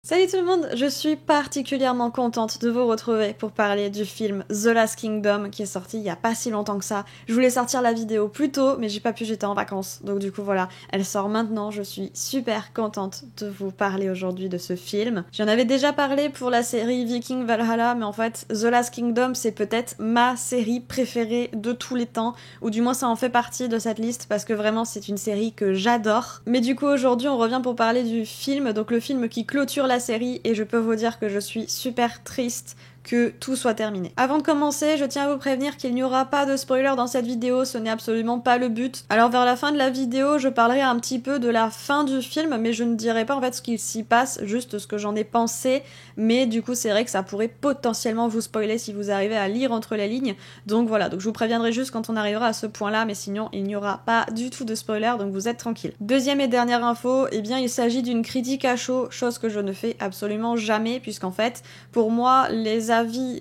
Salut tout le monde, je suis particulièrement contente de vous retrouver pour parler du film The Last Kingdom qui est sorti il y a pas si longtemps que ça. Je voulais sortir la vidéo plus tôt mais j'ai pas pu, j'étais en vacances. Donc du coup voilà, elle sort maintenant, je suis super contente de vous parler aujourd'hui de ce film. J'en avais déjà parlé pour la série Viking Valhalla mais en fait The Last Kingdom c'est peut-être ma série préférée de tous les temps, ou du moins ça en fait partie de cette liste parce que vraiment c'est une série que j'adore. Mais du coup aujourd'hui on revient pour parler du film, donc le film qui clôture la série, et je peux vous dire que je suis super triste que tout soit terminé. Avant de commencer, je tiens à vous prévenir qu'il n'y aura pas de spoiler dans cette vidéo, ce n'est absolument pas le but. Alors vers la fin de la vidéo, je parlerai un petit peu de la fin du film, mais je ne dirai pas en fait ce qu'il s'y passe, juste ce que j'en ai pensé, mais du coup c'est vrai que ça pourrait potentiellement vous spoiler si vous arrivez à lire entre les lignes, donc voilà, donc je vous préviendrai juste quand on arrivera à ce point-là, mais sinon il n'y aura pas du tout de spoiler, donc vous êtes tranquille. Deuxième et dernière info, eh bien il s'agit d'une critique à chaud, chose que je ne fais absolument jamais, puisqu'en fait, pour moi,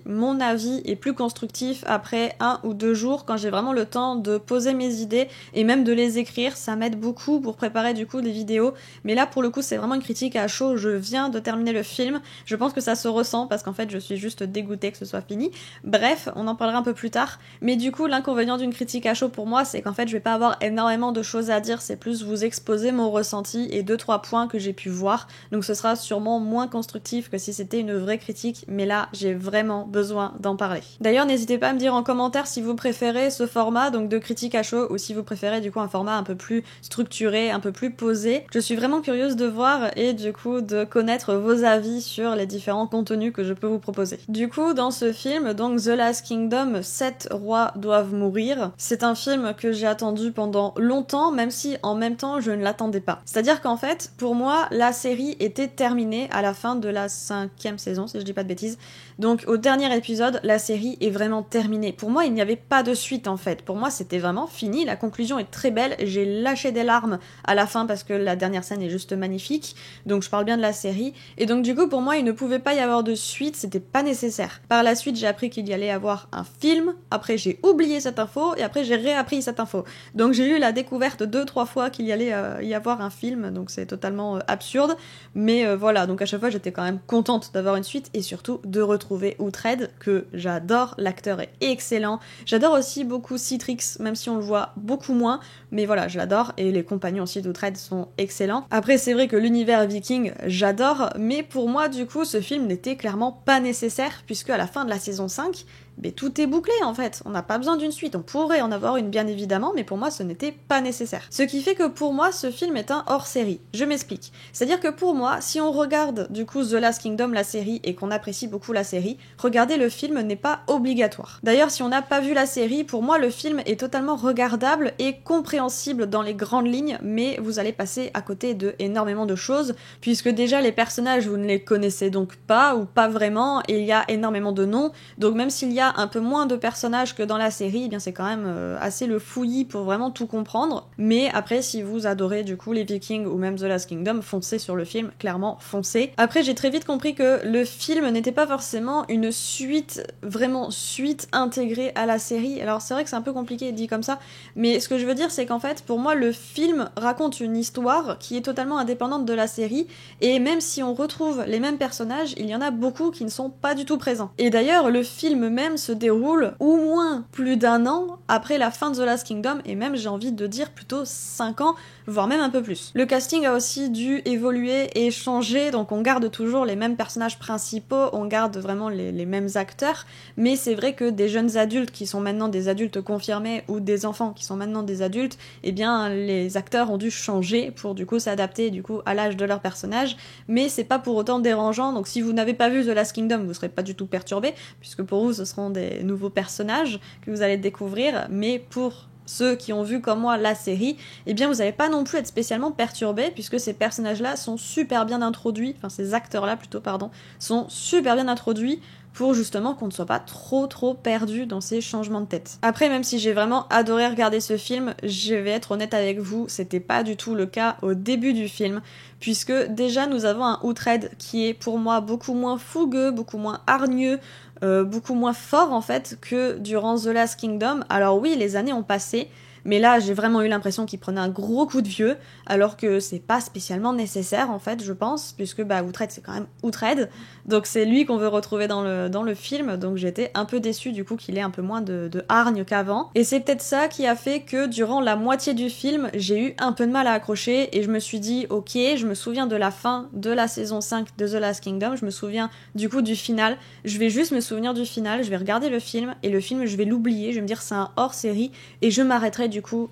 mon avis est plus constructif après 1 ou 2 jours, quand j'ai vraiment le temps de poser mes idées et même de les écrire. Ça m'aide beaucoup pour préparer du coup des vidéos, mais là pour le coup c'est vraiment une critique à chaud. Je viens de terminer le film, je pense que ça se ressent parce qu'en fait je suis juste dégoûtée que ce soit fini. Bref, on en parlera un peu plus tard, mais du coup l'inconvénient d'une critique à chaud pour moi c'est qu'en fait je vais pas avoir énormément de choses à dire, c'est plus vous exposer mon ressenti et 2-3 points que j'ai pu voir, donc ce sera sûrement moins constructif que si c'était une vraie critique, mais là j'ai vraiment besoin d'en parler. D'ailleurs, n'hésitez pas à me dire en commentaire si vous préférez ce format, donc de critique à chaud, ou si vous préférez du coup un format un peu plus structuré, un peu plus posé. Je suis vraiment curieuse de voir et du coup de connaître vos avis sur les différents contenus que je peux vous proposer. Du coup, dans ce film, donc The Last Kingdom, 7 rois doivent mourir, c'est un film que j'ai attendu pendant longtemps, même si en même temps je ne l'attendais pas. C'est-à-dire qu'en fait, pour moi, la série était terminée à la fin de la 5e saison, si je dis pas de bêtises. Donc au dernier épisode, la série est vraiment terminée. Pour moi, il n'y avait pas de suite en fait. Pour moi, c'était vraiment fini. La conclusion est très belle. J'ai lâché des larmes à la fin parce que la dernière scène est juste magnifique. Donc je parle bien de la série. Et donc du coup, pour moi, il ne pouvait pas y avoir de suite. C'était pas nécessaire. Par la suite, j'ai appris qu'il y allait avoir un film. Après, j'ai oublié cette info. Et après, j'ai réappris cette info. Donc j'ai eu la découverte 2-3 fois qu'il y allait y avoir un film. Donc c'est totalement absurde. Mais voilà, donc à chaque fois, j'étais quand même contente d'avoir une suite et surtout de retrouver Uhtred, que j'adore, l'acteur est excellent. J'adore aussi beaucoup Citrix, même si on le voit beaucoup moins, mais voilà, je l'adore, et les compagnons aussi d'Uhtred sont excellents. Après, c'est vrai que l'univers viking, j'adore, mais pour moi, du coup, ce film n'était clairement pas nécessaire, puisque à la fin de la saison 5, mais tout est bouclé en fait, on n'a pas besoin d'une suite, on pourrait en avoir une bien évidemment, mais pour moi ce n'était pas nécessaire. Ce qui fait que pour moi ce film est un hors-série, je m'explique. C'est-à-dire que pour moi, si on regarde du coup The Last Kingdom, la série, et qu'on apprécie beaucoup la série, regarder le film n'est pas obligatoire. D'ailleurs, si on n'a pas vu la série, pour moi le film est totalement regardable et compréhensible dans les grandes lignes, mais vous allez passer à côté de énormément de choses, puisque déjà les personnages vous ne les connaissez donc pas, ou pas vraiment, et il y a énormément de noms, donc même s'il y a un peu moins de personnages que dans la série, eh bien c'est quand même assez le fouillis pour vraiment tout comprendre. Mais après, si vous adorez du coup les Vikings ou même The Last Kingdom, foncez sur le film, clairement foncez. Après, j'ai très vite compris que le film n'était pas forcément une suite, vraiment suite intégrée à la série. Alors c'est vrai que c'est un peu compliqué dit comme ça, mais ce que je veux dire c'est qu'en fait, pour moi, le film raconte une histoire qui est totalement indépendante de la série, et même si on retrouve les mêmes personnages, il y en a beaucoup qui ne sont pas du tout présents. Et d'ailleurs, le film même se déroule au moins plus d'1 an après la fin de The Last Kingdom, et même j'ai envie de dire plutôt 5 ans, voire même un peu plus. Le casting a aussi dû évoluer et changer, donc on garde toujours les mêmes personnages principaux, on garde vraiment les mêmes acteurs, mais c'est vrai que des jeunes adultes qui sont maintenant des adultes confirmés ou des enfants qui sont maintenant des adultes, eh bien les acteurs ont dû changer pour du coup s'adapter du coup à l'âge de leur personnage, mais c'est pas pour autant dérangeant, donc si vous n'avez pas vu The Last Kingdom, vous serez pas du tout perturbé, puisque pour vous ce seront des nouveaux personnages que vous allez découvrir, mais pour ceux qui ont vu comme moi la série, eh bien vous n'allez pas non plus être spécialement perturbés, puisque ces personnages-là sont super bien introduits, enfin ces acteurs-là plutôt, pardon, sont super bien introduits pour justement qu'on ne soit pas trop perdu dans ces changements de tête. Après, même si j'ai vraiment adoré regarder ce film, je vais être honnête avec vous, c'était pas du tout le cas au début du film, puisque déjà nous avons un Uhtred qui est pour moi beaucoup moins fougueux, beaucoup moins hargneux, beaucoup moins fort en fait que durant The Last Kingdom. Alors oui, les années ont passé, mais là j'ai vraiment eu l'impression qu'il prenait un gros coup de vieux, alors que c'est pas spécialement nécessaire en fait, je pense, puisque bah Uhtred c'est quand même Uhtred, donc c'est lui qu'on veut retrouver dans le film, donc j'étais un peu déçue du coup qu'il ait un peu moins de hargne qu'avant, et c'est peut-être ça qui a fait que durant la moitié du film, j'ai eu un peu de mal à accrocher, et je me suis dit ok, je me souviens de la fin de la saison 5 de The Last Kingdom, je me souviens du coup du final, je vais juste me souvenir du final, je vais regarder le film, et le film je vais l'oublier, je vais me dire c'est un hors-série, et je m'arrêterai du coup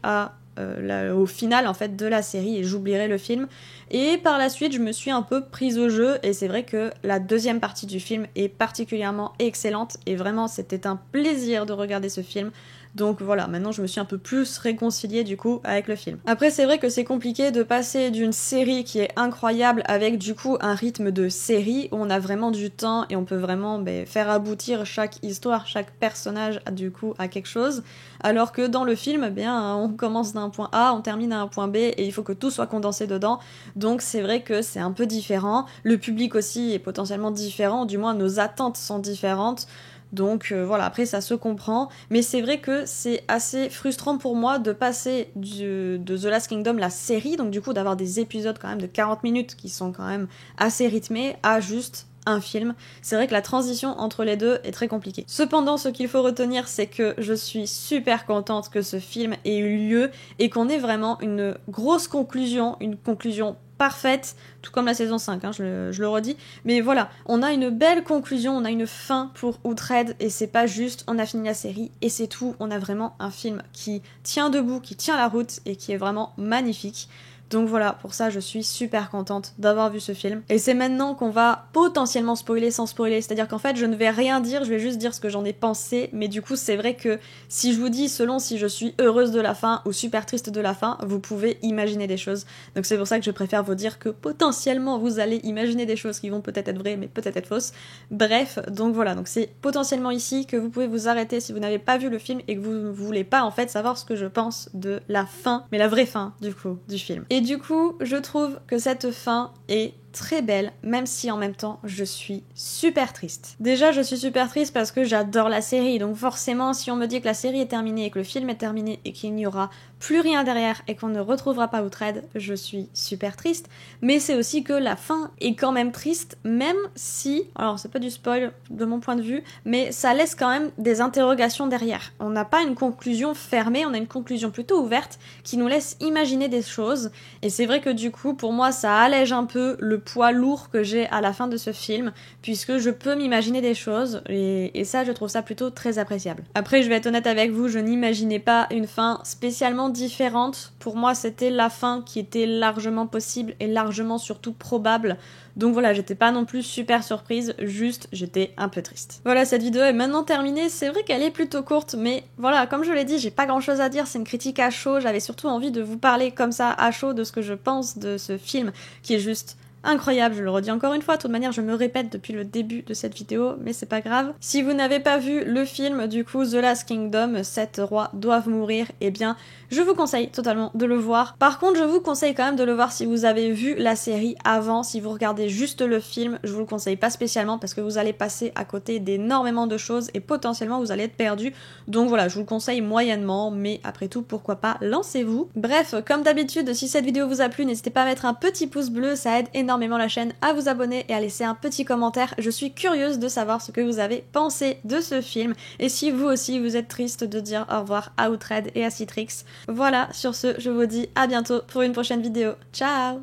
au final en fait de la série et j'oublierai le film. Et par la suite je me suis un peu prise au jeu et c'est vrai que la deuxième partie du film est particulièrement excellente et vraiment c'était un plaisir de regarder ce film. Donc voilà, maintenant je me suis un peu plus réconciliée du coup avec le film. Après c'est vrai que c'est compliqué de passer d'une série qui est incroyable avec du coup un rythme de série où on a vraiment du temps et on peut vraiment faire aboutir chaque histoire, chaque personnage du coup à quelque chose, alors que dans le film on commence d'un point A, on termine à un point B et il faut que tout soit condensé dedans. Donc c'est vrai que c'est un peu différent. Le public aussi est potentiellement différent, du moins nos attentes sont différentes. Donc voilà, après ça se comprend, mais c'est vrai que c'est assez frustrant pour moi de passer de The Last Kingdom, la série, donc du coup d'avoir des épisodes quand même de 40 minutes qui sont quand même assez rythmés, à juste un film. C'est vrai que la transition entre les deux est très compliquée. Cependant, ce qu'il faut retenir, c'est que je suis super contente que ce film ait eu lieu et qu'on ait vraiment une grosse conclusion, une conclusion parfaite, tout comme la saison 5, hein, je le redis. Mais voilà, on a une belle conclusion, on a une fin pour Uhtred, et c'est pas juste on a fini la série et c'est tout, on a vraiment un film qui tient debout, qui tient la route et qui est vraiment magnifique. Donc voilà, pour ça je suis super contente d'avoir vu ce film. Et c'est maintenant qu'on va potentiellement spoiler sans spoiler, c'est-à-dire qu'en fait je ne vais rien dire, je vais juste dire ce que j'en ai pensé, mais du coup c'est vrai que si je vous dis selon si je suis heureuse de la fin ou super triste de la fin, vous pouvez imaginer des choses. Donc c'est pour ça que je préfère vous dire que potentiellement vous allez imaginer des choses qui vont peut-être être vraies mais peut-être être fausses. Bref, donc voilà, donc c'est potentiellement ici que vous pouvez vous arrêter si vous n'avez pas vu le film et que vous ne voulez pas en fait savoir ce que je pense de la fin, mais la vraie fin du coup du film. Et du coup, je trouve que cette fin est très belle, même si en même temps je suis super triste. Déjà je suis super triste parce que j'adore la série, donc forcément si on me dit que la série est terminée et que le film est terminé et qu'il n'y aura plus rien derrière et qu'on ne retrouvera pas Uhtred, je suis super triste. Mais c'est aussi que la fin est quand même triste, même si, alors c'est pas du spoil de mon point de vue, mais ça laisse quand même des interrogations derrière. On n'a pas une conclusion fermée, on a une conclusion plutôt ouverte qui nous laisse imaginer des choses, et c'est vrai que du coup pour moi ça allège un peu le poids lourd que j'ai à la fin de ce film, puisque je peux m'imaginer des choses, et ça je trouve ça plutôt très appréciable. Après je vais être honnête avec vous, je n'imaginais pas une fin spécialement différente. Pour moi c'était la fin qui était largement possible et largement surtout probable. Donc voilà, j'étais pas non plus super surprise, juste j'étais un peu triste. Voilà, cette vidéo est maintenant terminée, c'est vrai qu'elle est plutôt courte, mais voilà, comme je l'ai dit, j'ai pas grand chose à dire, c'est une critique à chaud, j'avais surtout envie de vous parler comme ça à chaud de ce que je pense de ce film, qui est juste incroyable, je le redis encore une fois, de toute manière je me répète depuis le début de cette vidéo, mais c'est pas grave. Si vous n'avez pas vu le film du coup The Last Kingdom, 7 rois doivent mourir, eh bien je vous conseille totalement de le voir. Par contre je vous conseille quand même de le voir si vous avez vu la série avant, si vous regardez juste le film, je vous le conseille pas spécialement parce que vous allez passer à côté d'énormément de choses et potentiellement vous allez être perdu. Donc voilà, je vous le conseille moyennement, mais après tout pourquoi pas, lancez-vous. Bref, comme d'habitude, si cette vidéo vous a plu, n'hésitez pas à mettre un petit pouce bleu, ça aide énormément la chaîne, à vous abonner et à laisser un petit commentaire. Je suis curieuse de savoir ce que vous avez pensé de ce film et si vous aussi vous êtes triste de dire au revoir à Uhtred et à Citrix. Voilà, sur ce, je vous dis à bientôt pour une prochaine vidéo. Ciao!